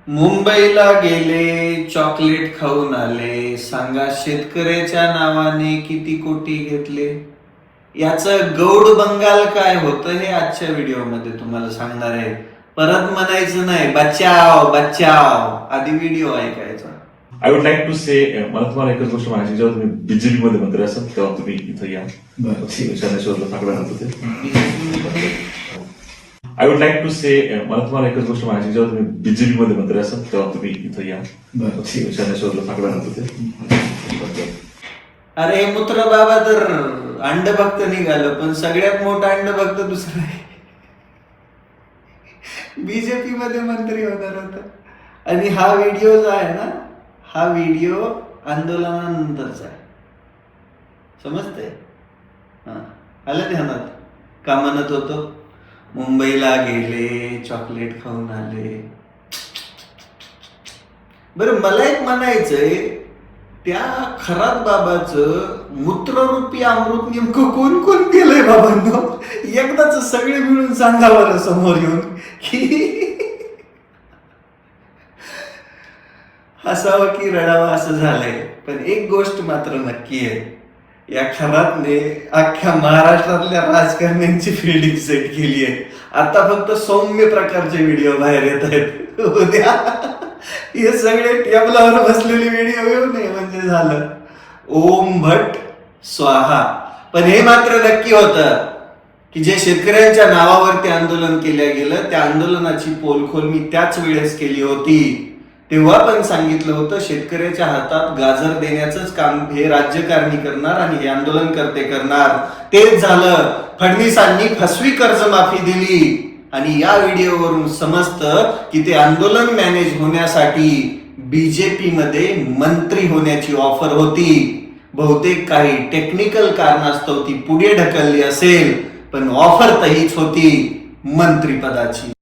मुंबईला गेले, चॉकलेट खाऊन आले, सांगा शेतकऱ्याच्या नावाने किती कोटी घेतले. याचं गौड बंगाल काय होतं हे आजच्या व्हिडिओमध्ये तुम्हाला सांगणार आहे. परत म्हणायचं नाही बचाव बचाव, आधी व्हिडिओ ऐकायचा. आय वुड लाईक टू से, मला तुम्हाला एकच गोष्ट म्हणायची, जेव्हा तुम्ही बीजेपी मध्ये मंत्री असाल तेव्हा तुम्ही इथं या. शनेश्वरला साकडं घालत होते. आय वुड लाईक टू से, मला तुम्हाला एकच गोष्ट म्हणायची, जेव्हा तुम्ही बीजेपी मध्ये मंत्री असाल तेव्हा तुम्ही इथं या. शनेश्वरला साकडं घालत होते. अरे हे मुत्र बाबा तर अंडभक्त निघालं, पण सगळ्यात मोठा अंडभक्त दुसरा आहे. बीजेपी मध्ये मंत्री होणार होता. आणि हा व्हिडिओ जो आहे ना, हा व्हिडिओ आंदोलनानंतरचा आहे. समजते? हा, आलं ध्यानात? का म्हणत होतो? मुंबईला गेले, चॉकलेट खाऊन आले. बरं, मला एक म्हणायचंय, त्या खरात बाबाचं मूत्ररूपी अमृत नेमकं कोण कोण पिलंय बाबांनो? एकदाच सगळे मिळून सांगा बरं समोर येऊन की हसावं की रडावं असं झालंय. पण एक गोष्ट मात्र नक्की आहे, या खरातने अख्ख्या महाराष्ट्रातल्या राजकारण्यांची फिल्डिंग सेट केली आहे. आता फक्त सौम्य प्रकारचे व्हिडिओ बाहेर येत आहेत. उद्या हे सगळे टेबलावर बसलेले व्हिडिओ येऊ नये म्हणजे झालं ओम भट स्वाहा. पण हे मात्र नक्की होतं की जे शेतकऱ्यांच्या नावावरती आंदोलन केलं गेलं, त्या आंदोलनाची पोलखोल मी त्याच वेळेस केली होती. तेव्हा पण सांगितलं होतं शेतकऱ्याच्या हातात गाजर देण्याचंच काम हे राज्यकारणी करणार आणि हे आंदोलनकर्ते करणार. तेच झालं. फडणवीसांनी फसवी कर्जमाफी दिली आणि या व्हिडिओवरून समजतं की ते आंदोलन मॅनेज होण्यासाठी बीजेपी मध्ये मंत्री होण्याची ऑफर होती. बहुतेक काही टेक्निकल कारणास्तव ती पुढे ढकलली असेल, पण ऑफर तर हीच होती मंत्रिपदाची.